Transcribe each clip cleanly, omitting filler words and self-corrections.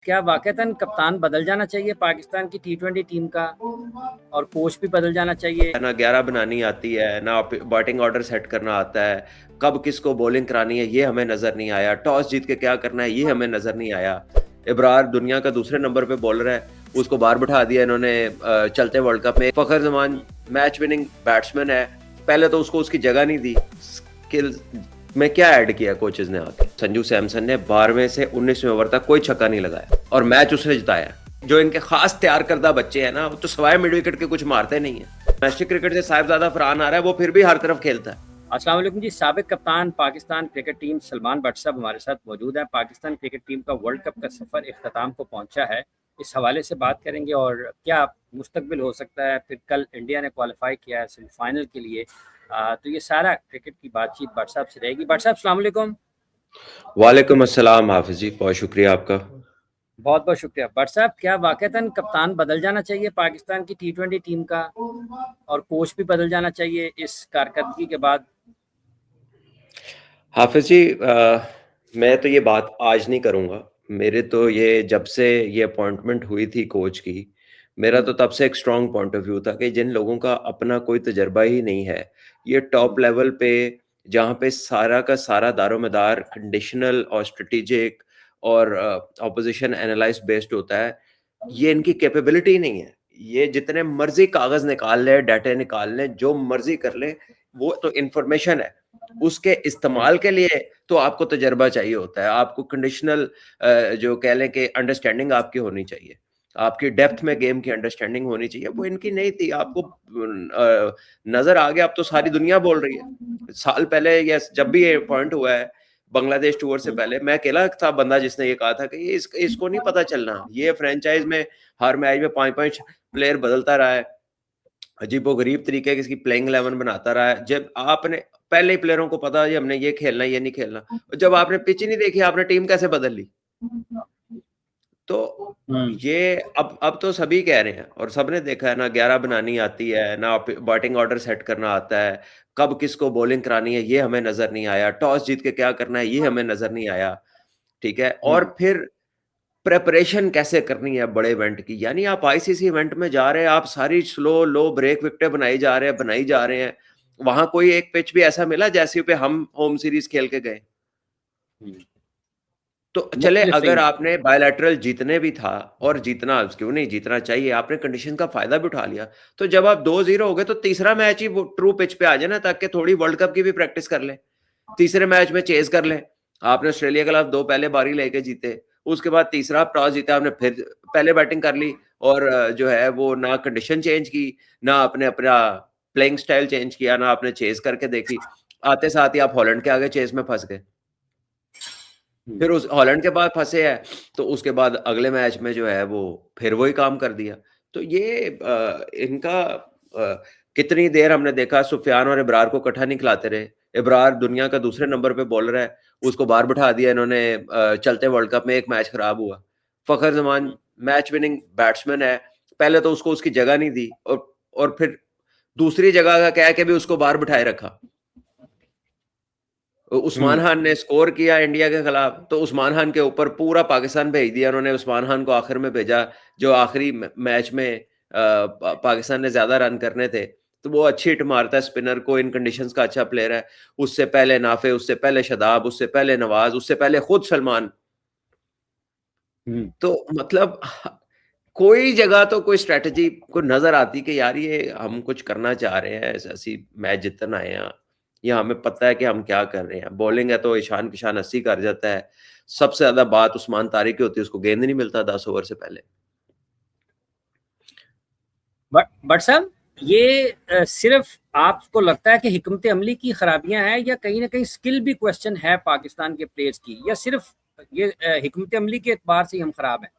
क्या वाक़ईतन कप्तान बदल जाना चाहिए पाकिस्तान की टी20 टीम का और कोच भी बदल जाना चाहिए? ना 11 बनानी आती है, ना बैटिंग ऑर्डर सेट करना आता है, कब किसको बॉलिंग करानी है ये हमें नज़र नहीं आया, टॉस जीत के क्या करना है ये हमें नज़र नहीं आया। इब्रार दुनिया का दूसरे नंबर पे बॉलर है, उसको बाहर बिठा दिया इन्होंने चलते वर्ल्ड कप में। फ़खर ज़मान मैच विनिंग बैट्समैन है, पहले तो उसको उसकी जगह नहीं दी। स्किल्स में क्या ऐड किया कोचेस ने आके? संजू सैमसन ने 12वें से 19वें ओवर तक कोई छक्का नहीं लगाया और मैच उसने जिताया। जो इनके खास तैयार करदा बच्चे हैं ना, वो तो सवाए मिड विकेट के कुछ मारते नहीं है। डोमेस्टिक क्रिकेट से साहिबजादा फरहान आ रहा है, वो फिर भी हर तरफ खेलता है। अस्सलाम वालेकुम जी। साबिक कप्तान पाकिस्तान क्रिकेट टीम सलमान भट्ट साहब हमारे साथ मौजूद हैं। पाकिस्तान क्रिकेट टीम का वर्ल्ड कप का सफ़र इख्तिताम को पहुंचा है, इस हवाले से बात करेंगे और क्या मुस्तकबिल हो सकता है। फिर कल इंडिया ने क्वालिफाई किया है सेमीफाइनल के लिए। तो ये सारा क्रिकेट की बातचीत भट्ट साहब से रहेगी। भट्ट साहब अस्सलाम वालेकुम। वालेकुम अस्सलाम हाफिज जी, बहुत शुक्रिया आपका। बहुत बहुत शुक्रिया। भट्ट साहब, क्या वाक़ईतन कप्तान बदल जाना चाहिए पाकिस्तान की टी20 टीम का और कोच भी बदल जाना चाहिए इस कारकर्दगी के बाद? हाफिज जी, मैं तो ये बात आज नहीं करूंगा। मेरे तो ये जब से ये अपॉइंटमेंट हुई थी कोच की, मेरा तो तब से एक स्ट्रांग पॉइंट ऑफ व्यू था कि जिन लोगों का अपना कोई तजर्बा ही नहीं है, ये टॉप लेवल पे जहाँ पे सारा का सारा दारोमदार कंडीशनल और स्ट्रेटेजिक और ऑपोजिशन एनालाइज बेस्ड होता है, ये इनकी कैपेबिलिटी नहीं है। ये जितने मर्जी कागज निकाल ले, डाटा निकाल ले, जो मर्जी कर ले, वो तो इंफॉर्मेशन है। उसके इस्तेमाल के लिए तो आपको तजर्बा चाहिए होता है, आपको कंडीशनल जो कह लें कि अंडरस्टैंडिंग आपकी होनी चाहिए, आपकी डेप्थ में गेम की अंडरस्टैंडिंग होनी चाहिए, वो इनकी नहीं थी। आपको नजर आ गया, अब तो सारी दुनिया बोल रही है। साल पहले या जब भी ये पॉइंट हुआ है बांग्लादेश टूर से पहले, मैं अकेला था बंदा जिसने ये कहा था कि इसको नहीं पता चलना, ये फ्रेंचाइज में हर मैच में 5-5 प्लेयर बदलता रहा है, अजीबोगरीब तरीके की इसकी प्लेइंग 11 बनाता रहा है। जब आपने पहले ही प्लेयरों को पता है हमने ये खेलना है, ये नहीं खेलना, और जब आपने पिच ही नहीं देखी, आपने टीम कैसे बदल ली? तो ये अब तो सभी कह रहे हैं और सबने देखा है ना, 11 बनानी आती है, ना बैटिंग ऑर्डर सेट करना आता है, कब किसको बॉलिंग करानी है ये हमें नजर नहीं आया, टॉस जीत के क्या करना है ये हमें नजर नहीं आया। ठीक है, और फिर प्रेपरेशन कैसे करनी है बड़े इवेंट की? यानी आप आईसीसी इवेंट में जा रहे हैं, आप सारी स्लो लो ब्रेक विकेटें बनाई जा रहे हैं। वहां कोई एक पिच भी ऐसा मिला जैसे पे हम होम सीरीज खेल के गए? तो चले, मुख्तलिफ अगर रही। आपने बायलैटरल जीतने भी था, और जीतना क्यों नहीं, जीतना चाहिए, आपने कंडीशन का फायदा भी उठा लिया, तो जब आप 2-0 हो गए तो तीसरा मैच ही वो ट्रू पिच पे आ जाए ना, ताकि थोड़ी वर्ल्ड कप की भी प्रैक्टिस कर ले, तीसरे मैच में चेज कर ले। आपने ऑस्ट्रेलिया के खिलाफ 2 पहले बारी लेके जीते, उसके बाद तीसरा आप टॉस जीता, आपने फिर पहले बैटिंग कर ली, और जो है वो ना कंडीशन चेंज की, ना आपने अपना प्लेइंग स्टाइल चेंज किया, ना आपने चेज करके देखी। आते साथ ही आप हॉलैंड के आगे चेज में फंस गए। फिर उस हॉलैंड के बाद फँसे हैं, तो उसके बाद अगले मैच में जो है वो फिर वही काम कर दिया। तो ये इनका कितनी देर हमने देखा सुफियान और इब्रार को इकट्ठा नहीं खिलाते रहे। इब्रार दुनिया का दूसरे नंबर पे बॉलर है, उसको बाहर बिठा दिया इन्होंने चलते वर्ल्ड कप में, एक मैच खराब हुआ। फ़खर ज़मान मैच विनिंग बैट्समैन है, पहले तो उसको उसकी जगह नहीं दी, और फिर दूसरी जगह का कह के भी उसको बाहर बिठाए रखा। उस्मान खान ने स्कोर किया इंडिया के खिलाफ, तो उस्मान खान के ऊपर पूरा पाकिस्तान भेज दिया उन्होंने। उस्मान खान को आखिर में भेजा, जो आखिरी मैच में पाकिस्तान ने ज्यादा रन करने थे, तो वो अच्छी हिट मारता है स्पिनर को, इन कंडीशंस का अच्छा प्लेयर है। उससे पहले नाफे, उससे पहले शदाब, उससे पहले नवाज, उससे पहले खुद सलमान। तो मतलब कोई जगह तो कोई स्ट्रेटजी को नजर आती कि यार ये हम कुछ करना चाह रहे हैं, ऐसी मैच जीतना है या हमें पता है कि हम क्या कर रहे हैं। बॉलिंग है तो ईशान किशान 80 कर जाता है। सबसे ज्यादा बात उस्मान तारिक की होती है, उसको गेंद नहीं मिलता 10 ओवर से पहले। बट साहब, ये सिर्फ आपको लगता है कि हिकमत अमली की खराबियां हैं या कहीं ना कहीं स्किल भी क्वेश्चन है पाकिस्तान के प्लेयर्स की, या सिर्फ ये हिकमत अमली के एतबार से ही हम खराब हैं?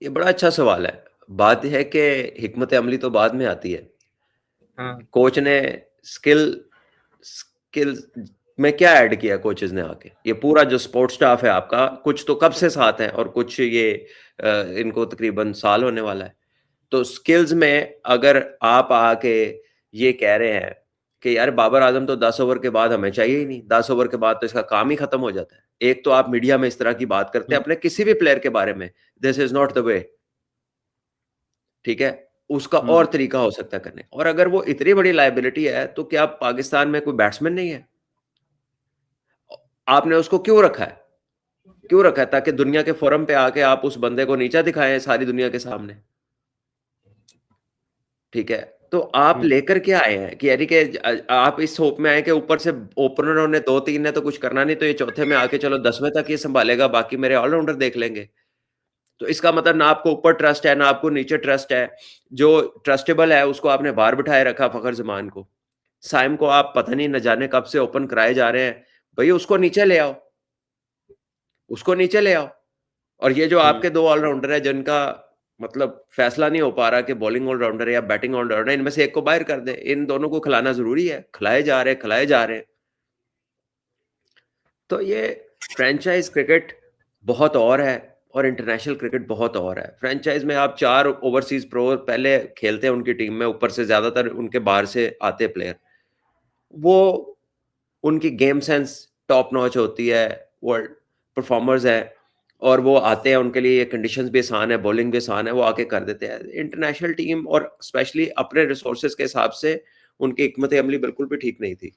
ये बड़ा अच्छा सवाल है। बात यह है कि हिकमत अमली तो बाद में आती है। हाँ। कोच ने स्किल स्किल में क्या ऐड किया कोचेस ने आके? ये पूरा जो सपोर्ट स्टाफ है आपका, कुछ तो कब से साथ हैं और कुछ ये इनको तकरीबन साल होने वाला है। तो स्किल्स में अगर आप आके ये कह रहे हैं कि यार बाबर आजम तो 10 ओवर के बाद हमें चाहिए ही नहीं, 10 ओवर के बाद तो इसका काम ही खत्म हो जाता है। एक तो आप मीडिया में इस तरह की बात करते हैं अपने किसी भी प्लेयर के बारे में, this is not the way, ठीक है? उसका और तरीका हो सकता है करने। और अगर वो इतनी बड़ी लायबिलिटी है तो क्या पाकिस्तान में कोई बैट्समैन नहीं है? आपने उसको क्यों रखा है? क्यों रखा है? ताकि दुनिया के फोरम पे आके आप उस बंदे को नीचा दिखाएं सारी दुनिया के सामने, ठीक है? तो आप लेकर क्या आए हैं कि यानी कि आप इस होप में आए कि ऊपर से ओपनरों ने 2-3 ने तो कुछ करना नहीं, तो ये चौथे में आके चलो 10वें तक ये संभालेगा, बाकी मेरे ऑलराउंडर देख लेंगे। तो इसका मतलब ना आपको ऊपर ट्रस्ट है, ना आपको नीचे ट्रस्ट है। जो ट्रस्टेबल है उसको आपने बाहर बिठाए रखा, फखर जमान को। साइम को आप पता नहीं न जाने कब से ओपन कराए जा रहे हैं। भई उसको नीचे ले आओ, उसको नीचे ले आओ। और ये जो आपके 2 ऑलराउंडर हैं जिनका मतलब फैसला नहीं हो पा रहा कि बॉलिंग ऑलराउंडर है या बैटिंग ऑलराउंडर है, इनमें से एक को बाहर कर दें। इन दोनों को खिलाना ज़रूरी है। खिलाए जा रहे हैं, खिलाए जा रहे हैं। तो ये फ्रेंचाइज़ क्रिकेट बहुत और है और इंटरनेशनल क्रिकेट बहुत और है। फ्रेंचाइज़ में आप 4 ओवरसीज़ प्रो पहले खेलते हैं उनकी टीम में, ऊपर से ज़्यादातर उनके बाहर से आते प्लेयर। वो उनकी गेम सेंस टॉप नॉच होती है, वर्ल्ड परफॉर्मर्स हैं और वो आते हैं, उनके लिए कंडीशंस भी आसान है, बॉलिंग भी आसान है, वो आके कर देते हैं। इंटरनेशनल टीम और स्पेशली अपने रिसोर्सेज के हिसाब से उनकी हिकमत अमली बिल्कुल भी ठीक नहीं थी।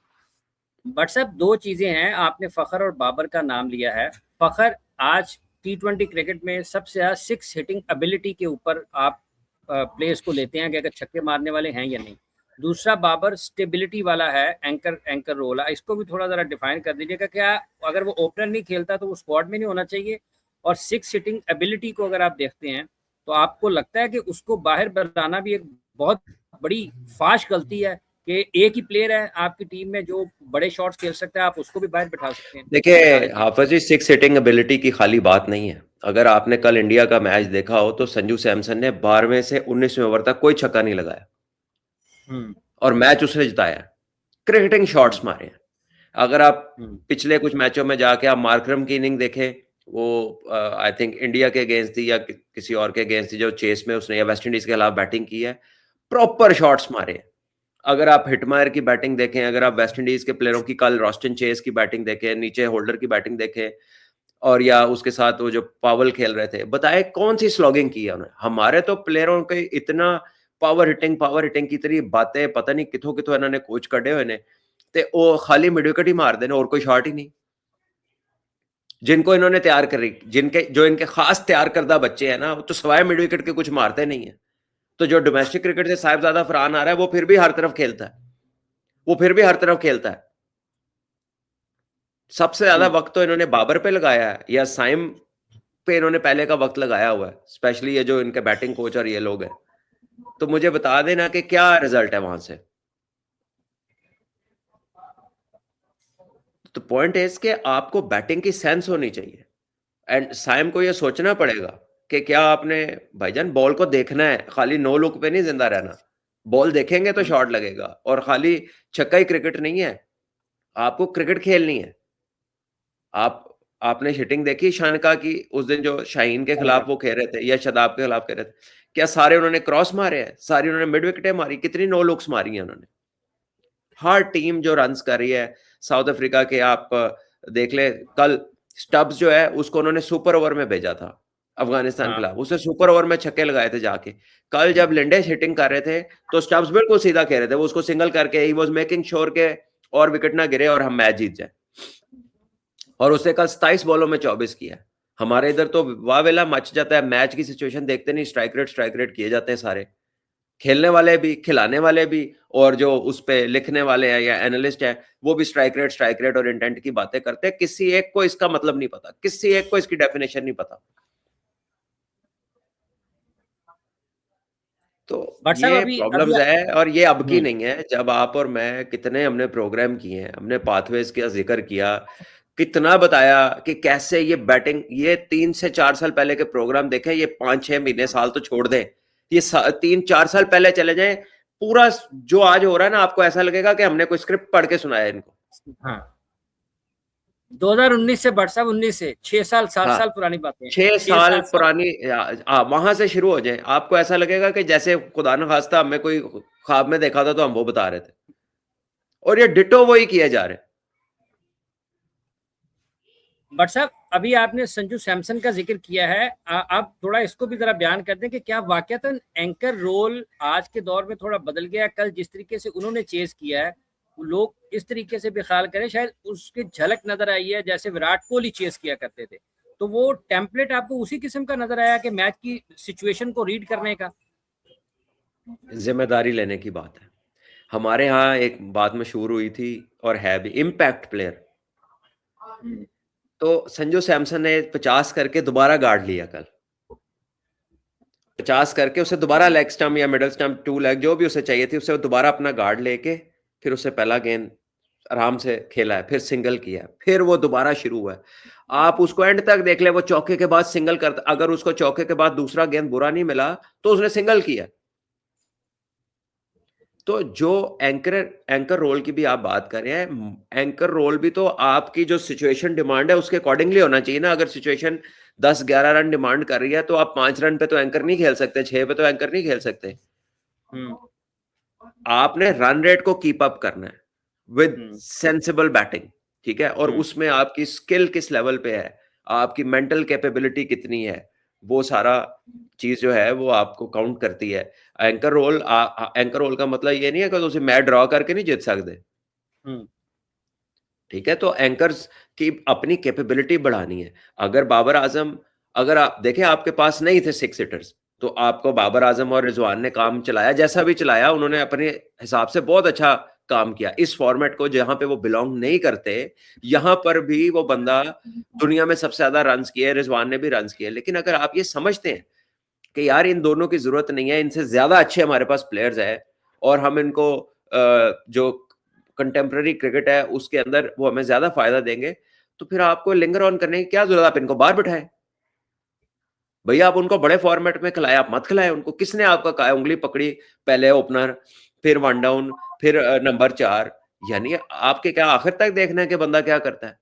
बट साहब, दो चीजें हैं। आपने फखर और बाबर का नाम लिया है। फखर आज T20 क्रिकेट में सबसे ज्यादा 6 हिटिंग एबिलिटी के ऊपर आप प्लेयर्स को लेते हैं कि अगर छक्के मारने वाले हैं या नहीं। दूसरा बाबर स्टेबिलिटी वाला है, एंकर रोल है। इसको भी थोड़ा जरा डिफाइन कर दीजिएगा, क्या अगर वो ओपनर नहीं खेलता तो वो स्क्वाड में नहीं होना चाहिए? और 6 हिटिंग एबिलिटी को अगर आप देखते हैं तो आपको लगता है कि उसको बाहर बनाना भी एक बहुत बड़ी फाश गलती है कि एक ही प्लेयर है आपकी टीम में जो बड़े शॉट्स खेल सकता है, आप उसको भी बाहर बिठा सकते हैं? देखिए बता देते हैं। हाफिज जी, 6 हिटिंग एबिलिटी की खाली बात नहीं है। अगर आपने कल इंडिया का मैच देखा हो तो संजू सैमसन ने 12वें से 19वें ओवर तक कोई छक्का नहीं लगाया और मैच उसने जिताया। क्रिकेटिंग शॉट्स मारे हैं। अगर आप पिछले कुछ मैचों में जाके आप मार्करम की इनिंग देखें, वो आई थिंक इंडिया के अगेंस्ट थी या किसी और के अगेंस्ट थी, जो चेस में उसने या वेस्ट इंडीज के खिलाफ बैटिंग की है, प्रॉपर शॉट्स मारे हैं। अगर आप हिटमायर की बैटिंग देखें, अगर आप वेस्ट इंडीज के प्लेयरों की कल रॉस्टन चेस की बैटिंग देखें, नीचे होल्डर की बैटिंग देखें, और या उसके साथ वो जो पावल खेल रहे थे, बताए कौन सी स्लॉगिंग की है उन्होंने। हमारे तो प्लेयरों के इतना पावर हिटिंग की तरह बातें, पता नहीं किथों किथों इन्होंने कोच कढ़े हुए ने, ते वो खाली मिड विकेट ही मार देने और कोई शॉट ही नहीं। जिनको इन्होंने तैयार करी, जिनके जो इनके खास तैयार करदा बच्चे हैं ना, तो सवाए मिड विकेट के कुछ मारते नहीं है। तो जो डोमेस्टिक क्रिकेट से साहिबजादा फरहान आ रहा है, वो फिर भी हर तरफ खेलता है, वो फिर भी हर तरफ खेलता है। सबसे ज्यादा वक्त तो इन्होंने बाबर पे लगाया है या साइम पे इन्होंने पहले का वक्त लगाया हुआ है, स्पेशली ये जो इनके बैटिंग कोच और ये लोग हैं। तो मुझे बता देना कि क्या रिजल्ट है वहां से। तो पॉइंट इज कि आपको बैटिंग की सेंस होनी चाहिए एंड साइम को ये सोचना पड़ेगा कि क्या आपने भाईजान बॉल को देखना है, खाली नो लुक पे नहीं जिंदा रहना। बॉल देखेंगे तो शॉट लगेगा और खाली छक्का ही क्रिकेट नहीं है, आपको क्रिकेट खेलनी है। आप आपने हिटिंग देखी शानका की उस दिन जो शाहीन के खिलाफ वो खेल रहे थे या शदाब के खिलाफ खेल रहे थे, क्या सारे उन्होंने क्रॉस मारे हैं? सारी उन्होंने मिड विकेटें मारी, कितनी नो लुक्स मारी हैं उन्होंने। हर टीम जो रन्स कर रही है, साउथ अफ्रीका के आप देख ले, कल स्टब्स जो है उसको उन्होंने सुपर ओवर में भेजा था अफगानिस्तान के खिलाफ, उसने सुपर ओवर में छक्के लगाए थे जाके। कल जब लिंडेस हिटिंग कर रहे थे तो स्टब्स बिल्कुल सीधा खेल रहे थे, वो उसको सिंगल करके ही वाज मेकिंग श्योर के और विकेट ना गिरे और हम मैच जीत जाए। और उसने कल 27 बॉलों में 24 किया। हमारे इधर तो वावेला मच जाता है, मैच की सिचुएशन देखते नहीं, स्ट्राइक रेट किए जाते हैं सारे, खेलने वाले भी, खिलाने वाले भी, और जो उस पे लिखने वाले हैं या एनालिस्ट हैं वो भी स्ट्राइक रेट और इंटेंट की बातें करते हैं। किसी एक को इसका मतलब नहीं पता, किसी एक को इसकी डेफिनेशन नहीं पता। तो ये प्रॉब्लम्स है और ये अब की नहीं है। जब आप और मैं कितने हमने प्रोग्राम किए हैं, हमने पाथवेज का जिक्र किया, कितना बताया कि कैसे ये बैटिंग, ये 3 से 4 साल पहले के प्रोग्राम देखें, ये 5-6 महीने साल तो छोड़ दें, ये 3-4 साल पहले चले जाएं, पूरा जो आज हो रहा है ना, आपको ऐसा लगेगा कि हमने कोई स्क्रिप्ट पढ़ के सुनाया इनको। हाँ, 2019 से बट साहब 19 से 6 साल 7 हाँ, साल पुरानी बातें, 6 साल पुरानी, वहां से शुरू हो जाए, आपको ऐसा लगेगा कि जैसे खुदा न खास्ता हमें कोई ख्वाब में देखा था तो हम वो बता रहे थे। और ये डिटो वही किया जा रहा है। बट साहब अभी आपने संजू सैमसन का जिक्र किया है, आप थोड़ा इसको भी जरा बयान कर दें कि क्या वाकयातन एंकर रोल आज के दौर में थोड़ा बदल गया है? कल जिस तरीके से उन्होंने चेज किया है, लोग इस तरीके से भी ख्याल करें, शायद उसकी झलक नजर आई है जैसे विराट कोहली चेज किया करते थे, तो वो टेम्पलेट आपको उसी किस्म का नजर आया कि मैच की सिचुएशन को रीड करने का? जिम्मेदारी लेने की बात है। हमारे यहाँ एक बात मशहूर हुई थी और है भी, इम्पैक्ट प्लेयर। तो संजू सैमसन ने 50 करके दोबारा गार्ड लिया कल, 50 करके उसे दोबारा लेग स्टंप या मिडल स्टंप, 2 लेग जो भी उसे चाहिए थी, उसे दोबारा अपना गार्ड लेके फिर उसे पहला गेंद आराम से खेला है, फिर सिंगल किया, फिर वो दोबारा शुरू हुआ है। आप उसको एंड तक देख ले, वो चौके के बाद सिंगल करता, अगर उसको चौके के बाद दूसरा गेंद बुरा नहीं मिला तो उसने सिंगल किया। तो जो एंकर रोल की भी आप बात कर रहे हैं, एंकर रोल भी तो आपकी जो सिचुएशन डिमांड है उसके अकॉर्डिंगली होना चाहिए ना। अगर सिचुएशन 10-11 रन डिमांड कर रही है तो आप 5 रन पे तो एंकर नहीं खेल सकते, 6 पे तो एंकर नहीं खेल सकते। आपने रन रेट को कीप अप करना है विद सेंसिबल बैटिंग, ठीक है, और उसमें आपकी स्किल किस लेवल पे है, आपकी मेंटल कैपेबिलिटी कितनी है, वो सारा चीज जो है वो आपको काउंट करती है। एंकर रोल का मतलब ये नहीं है कि तुम मैच ड्रॉ करके नहीं जीत सकते, ठीक है। तो एंकर्स की अपनी कैपेबिलिटी बढ़ानी है। अगर बाबर आजम, अगर आप देखें आपके पास नहीं थे 6 हिटर्स, तो आपको बाबर आजम और रिजवान ने काम चलाया, जैसा भी चलाया उन्होंने अपने हिसाब से बहुत अच्छा काम किया। इस फॉर्मेट को जहां पे वो बिलोंग नहीं करते, यहां पर भी वो बंदा दुनिया में सबसे ज्यादा रन्स किए, रिजवान ने भी रन्स किए। लेकिन अगर आप ये समझते हैं कि यार इन दोनों की जरूरत नहीं है, इनसे ज्यादा अच्छे हमारे पास प्लेयर्स है और हम इनको जो कंटेम्प्रेरी क्रिकेट है उसके अंदर वो हमें ज्यादा फायदा देंगे, तो फिर आपको लिंगर ऑन करने की क्या जरूरत, आप इनको बाहर बिठाएं। भैया आप उनको बड़े फॉर्मेट में खिलाए, आप मत खिलाएं उनको। किसने आपका कहा उंगली पकड़ी, पहले ओपनर, फिर वन डाउन, फिर नंबर 4? यानी आपके क्या आखिर तक देखना है कि बंदा क्या करता है?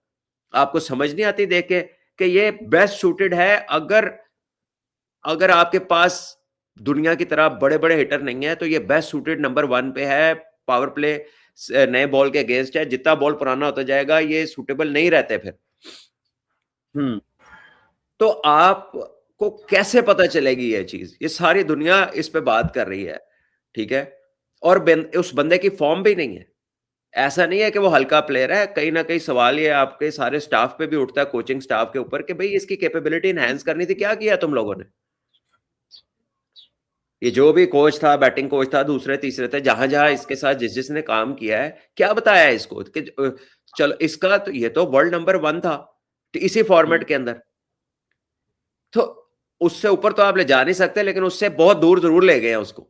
आपको समझ नहीं आती देख के कि ये बेस्ट सूटेड है? अगर अगर आपके पास दुनिया की तरह बड़े बड़े हिटर नहीं है तो ये बेस्ट सूटेड नंबर 1 पे है। पावर प्ले नए बॉल के अगेंस्ट है, जितना बॉल पुराना होता जाएगा ये सूटेबल नहीं रहते फिर। तो आपको कैसे पता चलेगी ये चीज? ये सारी दुनिया इस पे बात कर रही है, ठीक है। और उस बंदे की फॉर्म भी नहीं है। ऐसा नहीं है कि वो हल्का प्लेयर है, कहीं ना कहीं सवाल ये आपके सारे स्टाफ पे भी उठता है, कोचिंग स्टाफ के ऊपर, कि भाई इसकी कैपेबिलिटी एनहांस करनी थी, क्या किया तुम लोगों ने? ये जो भी कोच था, बैटिंग कोच था, दूसरे तीसरे थे, जहां जहां इसके साथ जिसने काम किया है, क्या बताया है इसको कि चलो इसका तो ये तो वर्ल्ड नंबर 1 था तो इसी फॉर्मेट के अंदर, तो उससे ऊपर तो आप ले जा नहीं सकते, लेकिन उससे बहुत दूर जरूर ले गए हैं उसको।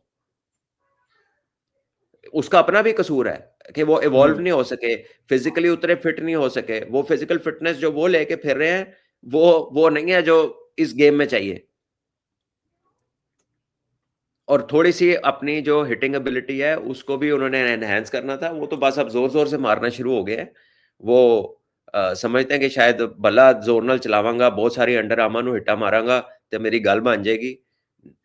उसका अपना भी कसूर है कि वो इवॉल्व नहीं हो सके, फिजिकली उतरे फिट नहीं हो सके। वो फिजिकल फिटनेस जो वो लेके फिर रहे हैं वो नहीं है जो इस गेम में चाहिए। और थोड़ी सी अपनी जो हिटिंग एबिलिटी है उसको भी उन्होंने एनहांस करना था। वो तो बस अब जोर जोर से मारना शुरू हो गया है। वो समझते हैं कि शायद भला जोर नाल चलावांगा, बहुत सारी अंडर आर्मां ਨੂੰ हिट्टा मारांगा ਤੇ मेरी गल बन जाएगी।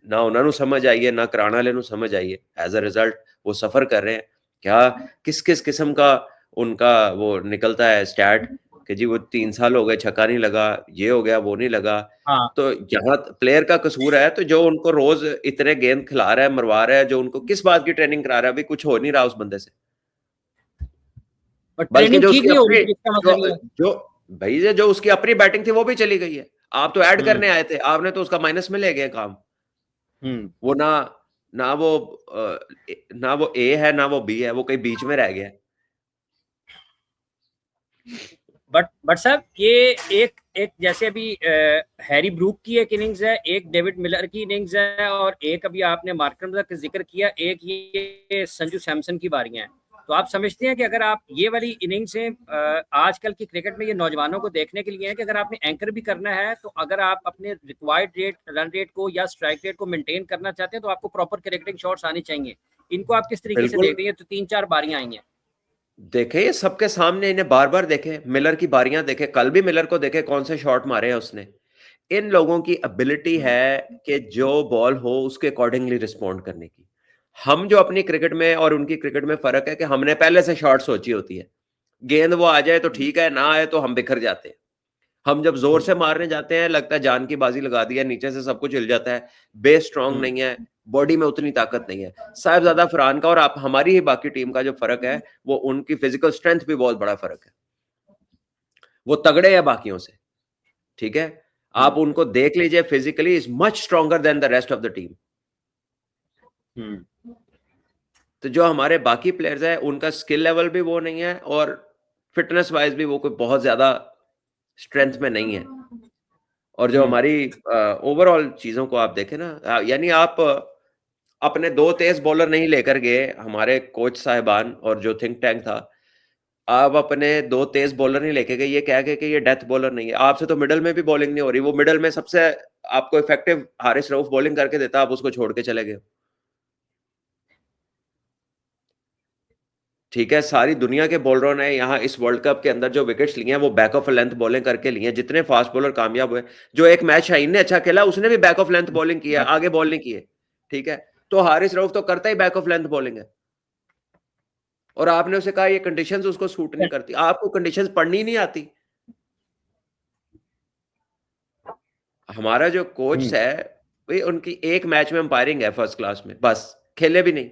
ना उन्होंने समझ आई है, ना कराने वाले समझ आई है। एज अ रिजल्ट वो सफर कर रहे हैं। क्या किस किस किस्म का उनका वो निकलता है स्टैट कि जी वो 3 साल हो गए छक्का नहीं लगा, ये हो गया, वो नहीं लगा। तो यहाँ प्लेयर का कसूर है, तो जो उनको रोज इतने गेंद खिला रहा है, मरवा रहा है, जो उनको किस बात की ट्रेनिंग करा रहा है, अभी कुछ हो नहीं रहा उस बंदे से। बल्कि ट्रेनिंग जो ठीक उसकी नहीं हो रही अपनी थी, इसका मतलब ये है। जो भाई जो उसकी अपनी बैटिंग थी वो भी चली गई है। आप तो ऐड करने आए थे, आपने तो उसका माइनस में ले गए काम। वो ना ना वो ना वो ए है ना वो बी है, वो कहीं बीच में रह गया। बट साहब ये एक एक जैसे अभी हैरी ब्रूक की एक इनिंग्स है, एक डेविड मिलर की इनिंग्स है, और एक अभी आपने मार्करम का जिक्र किया, एक ये संजू सैमसन की बारियां हैं। तो आप समझते हैं कि अगर आप ये वाली इनिंग्सें आजकल की क्रिकेट में ये नौजवानों को देखने के लिए है कि अगर आपने एंकर भी करना है, तो अगर आप अपने रिक्वायर्ड रेट, रन रेट को या स्ट्राइक रेट को मेंटेन करना चाहते हैं, तो आपको प्रॉपर करेक्टिंग शॉट्स आने चाहिए। इनको आप किस तरीके से देख रही हैं? तो 3-4 बारियां आई हैं। देखे ये सबके सामने, इन्हें बार बार देखे, मिलर की बारियां देखे, कल भी मिलर को देखे कौन से शॉट मारे हैं उसने। इन लोगों की एबिलिटी है कि जो बॉल हो उसके अकॉर्डिंगली रिस्पॉन्ड करने की। हम जो अपनी क्रिकेट में और उनकी क्रिकेट में फ़र्क है कि हमने पहले से शॉट सोची होती है। गेंद वो आ जाए तो ठीक है, ना आए तो हम बिखर जाते हैं। हम जब ज़ोर से मारने जाते हैं, लगता है जान की बाजी लगा दी है, नीचे से सब कुछ हिल जाता है, बेस स्ट्रॉन्ग नहीं है, बॉडी में उतनी ताकत नहीं है। साहिबज़ादा फरहान का और आप हमारी ही बाकी टीम का जो फ़र्क है, वो उनकी फ़िज़िकल स्ट्रेंथ भी बहुत बड़ा फ़र्क है। वो तगड़े हैं बाकियों से, ठीक है? आप उनको देख लीजिए physically is much stronger than the rest of the team. तो जो हमारे बाकी प्लेयर्स हैं, उनका स्किल लेवल भी वो नहीं है और फिटनेस वाइज़ भी वो कोई बहुत ज़्यादा स्ट्रेंथ में नहीं है। और जो हमारी ओवरऑल चीज़ों को आप देखें ना यानी आप अपने 2 तेज़ बॉलर नहीं लेकर गए, हमारे कोच साहिबान और जो थिंक टैंक था, आप अपने 2 तेज़ बॉलर नहीं लेके गए, ये कह के कि ये डेथ बॉलर नहीं है। आपसे तो मिडल में भी बॉलिंग नहीं हो रही, वो मिडल में सबसे आपको इफेक्टिव हारिस रऊफ बॉलिंग करके देता, आप उसको छोड़ के चले गए। ठीक है, सारी दुनिया के बॉलरों ने यहाँ इस वर्ल्ड कप के अंदर जो विकेट्स लिए हैं, वो बैक ऑफ लेंथ बॉलिंग करके लिए हैं। जितने फास्ट बॉलर कामयाब हुए, जो एक मैच शाहीन ने अच्छा खेला, उसने भी बैक ऑफ लेंथ बॉलिंग की है, आगे बॉल नहीं किए। ठीक है, तो हारिस रऊफ तो करता ही बैक ऑफ लेंथ बॉलिंग है। और आपने उसे कहा ये कंडीशंस उसको सूट नहीं करती। आपको कंडीशंस पढ़नी नहीं आती। हमारा जो कोच है, भाई उनकी एक मैच में अंपायरिंग है फर्स्ट क्लास में, बस खेले भी नहीं।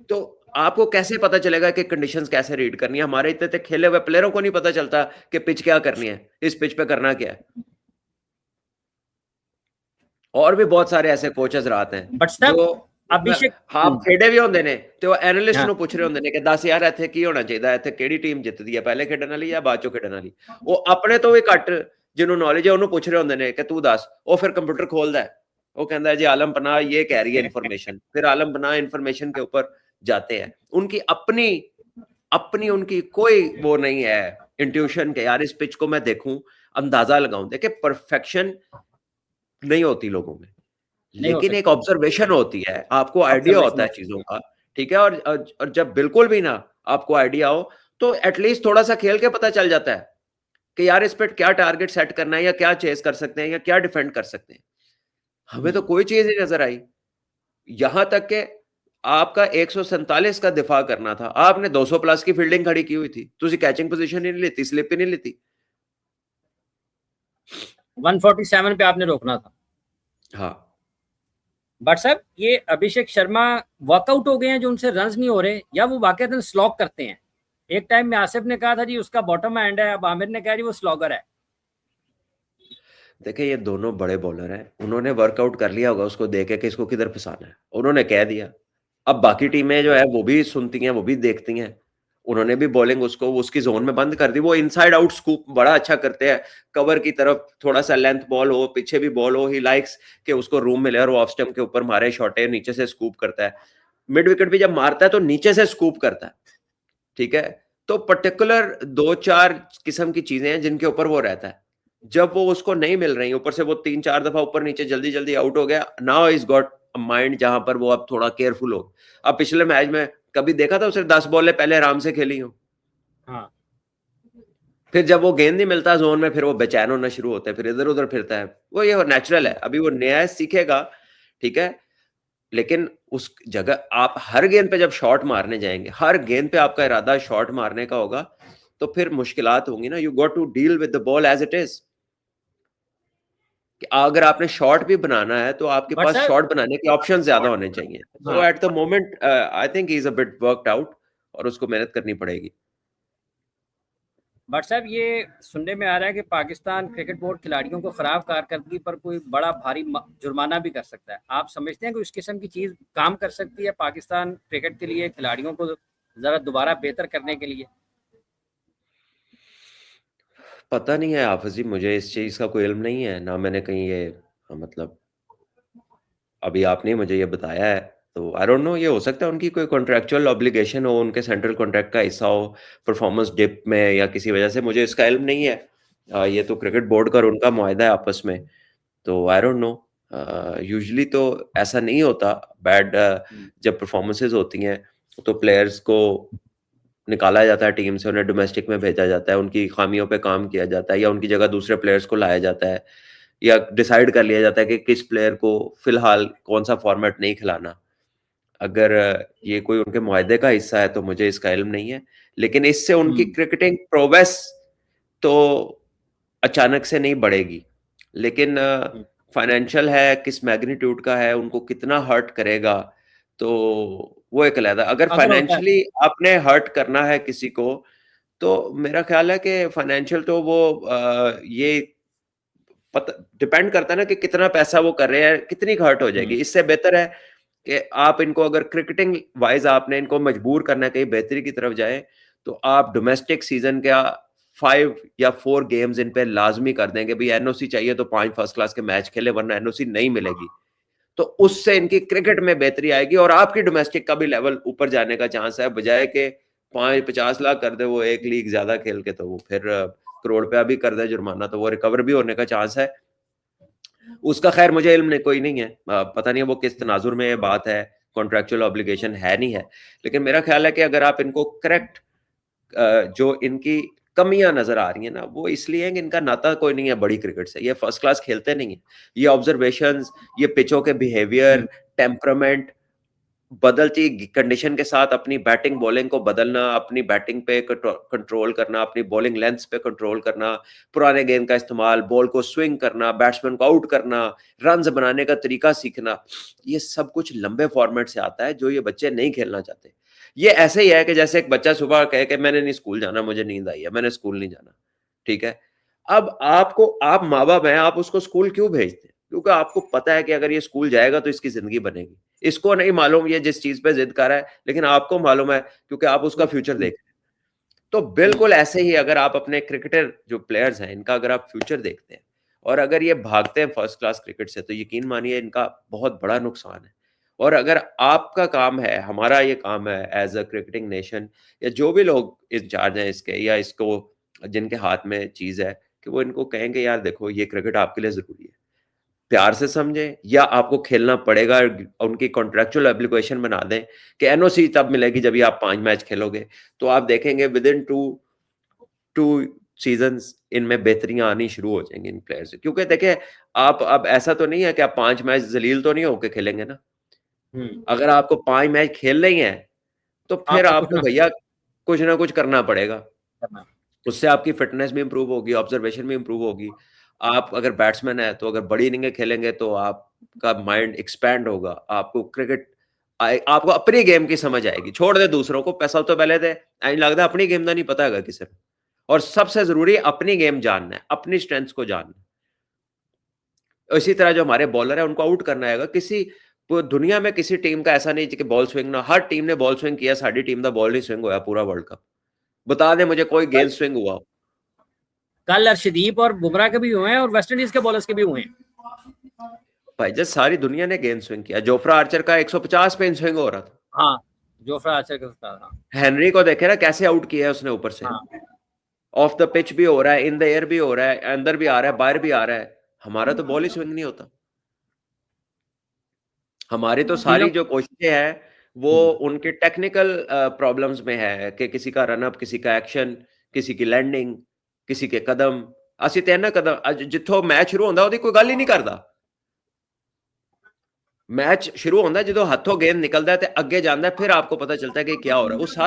तो आपको कैसे पता चलेगा कि कंडीशंस कैसे रीड करनी है? हमारे इतने खेले हुए प्लेयरों को नहीं पता चलता कि पिच क्या करनी है, इस पिच पे करना क्या है। और भी बहुत सारे ऐसे कोचेस रात हैं बट साहब जो अभिषेक आप खेडे भी होंगे ने तो एनालिस्ट ਨੂੰ ਪੁੱਛ ਰਹੇ ਹੁੰਦੇ ਨੇ ਕਿ ਦੱਸ ਯਾਰ ਇੱਥੇ ਕੀ ਹੋਣਾ ਚਾਹੀਦਾ ਇੱਥੇ ਕਿਹੜੀ ਟੀਮ ਜਿੱਤਦੀ ਹੈ ਪਹਿਲੇ ਖੇਡਣ ਵਾਲੀ ਜਾਂ ਬਾਅਦ ਚੋਂ ਖੇਡਣ ਵਾਲੀ ਉਹ ਆਪਣੇ ਤੋਂ ਵੀ ਘੱਟ ਜਿਹਨੂੰ ਨੌਲੇਜ ਹੈ ਉਹਨੂੰ ਪੁੱਛ ਰਹੇ ਹੁੰਦੇ ਨੇ ਕਿ ਤੂੰ ਦੱਸ ਉਹ ਫਿਰ ਕੰਪਿਊਟਰ ਖੋਲਦਾ ਹੈ वो कहता है जी आलम पनाह ये कह रही है इन्फॉर्मेशन फिर आलम पनाह इन्फॉर्मेशन के ऊपर जाते हैं उनकी अपनी अपनी उनकी कोई वो नहीं है इंट्यूशन के यार इस पिच को मैं देखूं अंदाजा लगाऊं देखिए परफेक्शन नहीं होती लोगों में नहीं हो लेकिन एक सकती ऑब्जर्वेशन होती है आपको आइडिया ऑब्जर्वेशन होता है हो सकती चीजों है। का ठीक है और जब बिल्कुल भी ना आपको आइडिया हो तो एटलीस्ट थोड़ा सा खेल के पता चल जाता है कि यार इस पे क्या टारगेट सेट करना है या क्या चेस कर सकते हैं या क्या डिफेंड कर सकते हैं हमें तो कोई चीज नहीं नजर आई यहां तक के आपका 147 का दिफा करना था आपने 200 प्लस की फील्डिंग खड़ी की हुई थी तुझे कैचिंग पोजीशन ही नहीं लेती स्लिप ही नहीं लेती 147 पे आपने रोकना था। हाँ बट साहब ये अभिषेक शर्मा वॉकआउट हो गए हैं जो उनसे रन्स नहीं हो रहे या वो वाकई स्लॉग करते हैं। एक टाइम में आसिफ ने कहा था जी उसका बॉटम एंड है, अब आमिर ने कहा जी वो स्लॉगर है। देखिए ये दोनों बड़े बॉलर हैं उन्होंने वर्कआउट कर लिया होगा उसको देख के कि इसको किधर फंसाना है उन्होंने कह दिया अब बाकी टीमें जो है वो भी सुनती हैं वो भी देखती हैं उन्होंने भी बॉलिंग उसको उसकी जोन में बंद कर दी वो इनसाइड आउट स्कूप बड़ा अच्छा करते हैं कवर की तरफ थोड़ा सा लेंथ बॉल हो पीछे भी बॉल हो ही लाइक्स कि उसको रूम मिले और वो ऑफ स्टंप के ऊपर मारे शॉटे नीचे से स्कूप करता है मिड विकेट भी जब मारता है तो नीचे से स्कूप करता है ठीक है तो पर्टिकुलर 2-4 किस्म की चीजें हैं जिनके ऊपर वो रहता है जब वो उसको नहीं मिल रही ऊपर से वो 3-4 दफा ऊपर नीचे जल्दी जल्दी आउट हो गया now is got a mind जहां पर वो अब थोड़ा केयरफुल हो अब पिछले मैच में कभी देखा था उसे 10 बॉलें पहले आराम से खेली हो हाँ फिर जब वो गेंद नहीं मिलता जोन में फिर वो बेचैन होना शुरू होता है फिर इधर उधर फिरता है वो ये नेचुरल है अभी वो नया सीखेगा ठीक है लेकिन उस जगह आप हर गेंद पे जब शॉट मारने जाएंगे हर गेंद पे आपका इरादा शॉट मारने का होगा तो फिर मुश्किलात होंगी ना you got to deal with the ball as it is कि अगर आपने शॉट भी बनाना है तो आपके बट पास सर शॉट बनाने के ऑप्शन ज्यादा होने चाहिए तो हाँ at the moment I think he is a bit worked out और उसको मेहनत करनी पड़ेगी बट साहब ये सुनने में आ रहा है कि पाकिस्तान क्रिकेट बोर्ड खिलाड़ियों को खराब कारकर्दगी पर कोई बड़ा भारी जुर्माना भी कर सकता है। आप समझते हैं कि इस किस्म की चीज काम कर सकती है पाकिस्तान क्रिकेट के लिए, खिलाड़ियों को जरा दोबारा बेहतर करने के लिए? पता नहीं है हाफिज जी मुझे इस चीज का कोई इल्म नहीं है ना मैंने कहीं ये मतलब अभी आपने मुझे ये बताया है तो आई डोंट नो ये हो सकता है उनकी कोई कॉन्ट्रेक्चुअल ऑब्लिगेशन हो उनके सेंट्रल कॉन्ट्रैक्ट का हिस्सा हो परफॉर्मेंस डिप में या किसी वजह से मुझे इसका इल्म नहीं है ये तो क्रिकेट बोर्ड का और उनका मुआहदा है आपस में तो आई डोंट नो यूजुअली तो ऐसा नहीं होता बैड जब परफॉर्मेंसेज होती हैं तो प्लेयर्स को निकाला जाता है टीम से उन्हें डोमेस्टिक में भेजा जाता है उनकी खामियों पे काम किया जाता है या उनकी जगह दूसरे प्लेयर्स को लाया जाता है या डिसाइड कर लिया जाता है कि किस प्लेयर को फिलहाल कौन सा फॉर्मेट नहीं खिलाना। अगर ये कोई उनके मुआहदे का हिस्सा है तो मुझे इसका इल्म नहीं है, लेकिन इससे उनकी क्रिकेटिंग प्रोग्रेस तो अचानक से नहीं बढ़ेगी, लेकिन फाइनेंशियल है, किस मैग्नीट्यूड का है, उनको कितना हर्ट करेगा, तो वो एक अलग है। अगर अगर होता है फाइनेंशियली आपने हर्ट करना है किसी को, तो मेरा ख्याल है कि फाइनेंशियल तो वो ये पता डिपेंड करता है ना कि कितना पैसा वो कर रहे हैं, कितनी हर्ट हो जाएगी। इससे बेहतर है कि आप इनको अगर क्रिकेटिंग वाइज आपने इनको मजबूर करना है कहीं बेहतरी की तरफ जाए, तो आप डोमेस्टिक सीजन का 5 या 4 गेम्स इन पे लाजमी कर देंगे। भाई एनओसी चाहिए तो 5 फर्स्ट क्लास के मैच खेले, वरना एनओसी नहीं मिलेगी। तो उससे इनकी क्रिकेट में बेहतरी आएगी और आपकी डोमेस्टिक का भी लेवल ऊपर जाने का चांस है, बजाय के 50 लाख कर दे वो एक लीग ज्यादा खेल के, तो वो फिर करोड़ रुपया भी कर दे जुर्माना, तो वो रिकवर भी होने का चांस है। उसका खैर मुझे इल्म नहीं, कोई नहीं है, पता नहीं है वो किस तनाजुर में ये बात है, कॉन्ट्रेक्चुअल ऑब्लिगेशन है नहीं है, लेकिन मेरा ख्याल है कि अगर आप इनको करेक्ट जो इनकी कमियां नजर आ रही है ना, वो इसलिए है कि इनका नाता कोई नहीं है बड़ी क्रिकेट से, ये फर्स्ट क्लास खेलते नहीं है। ये ऑब्जर्वेशंस, ये पिचों के बिहेवियर, टेम्परामेंट, बदलती कंडीशन के साथ अपनी बैटिंग बॉलिंग को बदलना, अपनी बैटिंग पे कंट्रोल करना, अपनी बॉलिंग लेंथ पे कंट्रोल करना, पुराने गेंद का इस्तेमाल, बॉल को स्विंग करना, बैट्समैन को आउट करना, रन्स बनाने का तरीका सीखना, ये सब कुछ लंबे फॉर्मेट से आता है जो ये बच्चे नहीं खेलना चाहते। ये ऐसे ही है कि जैसे एक बच्चा सुबह कहे कि मैंने नहीं स्कूल जाना, मुझे नींद आई है, मैंने स्कूल नहीं जाना, ठीक है। अब आपको, आप माँ बाप हैं, आप उसको स्कूल क्यों भेजते हैं? क्योंकि आपको पता है कि अगर ये स्कूल जाएगा तो इसकी जिंदगी बनेगी। इसको नहीं मालूम ये जिस चीज पे जिद कर रहा है, लेकिन आपको मालूम है क्योंकि आप उसका फ्यूचर देख रहे हैं। तो बिल्कुल ऐसे ही अगर आप अपने क्रिकेटर जो प्लेयर्स हैं इनका अगर आप फ्यूचर देखते हैं और अगर ये भागते हैं फर्स्ट क्लास क्रिकेट से, तो यकीन मानिए इनका बहुत बड़ा नुकसान है। और अगर आपका काम है, हमारा ये काम है एज अ क्रिकेटिंग नेशन, या जो भी लोग इंचार्ज हैं इसके, या इसको जिनके हाथ में चीज है, कि वो इनको कहेंगे यार देखो ये क्रिकेट आपके लिए जरूरी है, प्यार से समझें, या आपको खेलना पड़ेगा, उनकी कॉन्ट्रेक्चुअल एप्लीकेशन बना दें कि एनओसी तब मिलेगी जब ये आप 5 मैच खेलोगे। तो आप देखेंगे विद इन 2 सीजन्स इनमें बेहतरियां आनी शुरू हो जाएंगी इन प्लेयर्स से। क्योंकि देखिए, आप अब ऐसा तो नहीं है कि आप 5 मैच जलील तो नहीं होके खेलेंगे ना। अगर आपको 5 मैच खेलने ही हैं, तो फिर आपको कुछ आपको ना भैया कुछ ना कुछ करना पड़ेगा। करना। उससे आपकी फिटनेस भी इंप्रूव होगी, ऑब्जर्वेशन भी इंप्रूव होगी। आप अगर बैट्समैन है तो अगर बड़ी इनिंगें खेलेंगे तो आपका माइंड एक्सपैंड होगा, आपको क्रिकेट आपको अपनी गेम की समझ आएगी, छोड़ दे दूसरों को। पैसा तो पहले दे ऐं लगता है अपनी गेम का नहीं पता है किसी को। और सबसे जरूरी अपनी गेम जानना है, अपनी स्ट्रेंथ्स को जानना है। इसी तरह जो हमारे बॉलर है उनको आउट करना है। किसी दुनिया में किसी टीम का ऐसा नहीं कि बॉल स्विंग ना, हर टीम ने बॉल स्विंग किया, साडी टीम का बॉल नहीं स्विंग हुआ पूरा वर्ल्ड कप। बता दे मुझे कोई गेंद स्विंग हुआ। कल अर्शदीप और बुमराह के भी हुए हैं और वेस्ट इंडीज के बॉलर्स के भी हुए हैं। भाई जब सारी दुनिया ने गेंद स्विंग किया, जोफ्रा आर्चर का 150 पे स्विंग हो रहा था। हाँ, जोफ्रा आर्चर के साथ। हाँ, हेनरी को देखे ना कैसे आउट किया है उसने ऊपर से। हाँ, ऑफ द पिच भी हो रहा है, इन द एयर भी हो रहा है, अंदर भी आ रहा है, बाहर भी आ रहा है। हमारा तो बॉल ही स्विंग नहीं होता। हमारी तो सारी जो कोशिशें हैं वो उनके टेक्निकल प्रॉब्लम्स में है कि किसी का रनअप, किसी का एक्शन, किसी की लैंडिंग, किसी के कदम। ਅਸੀਂ ਤੇ ਨਾ कदम जिथों मैच शुरू होता ਉਹਦੀ कोई गल ही नहीं करता। मैच शुरू होता है जो हथों गेंद निकलता है ते अगे जाता है, फिर आपको पता चलता है कि क्या हो रहा है। वो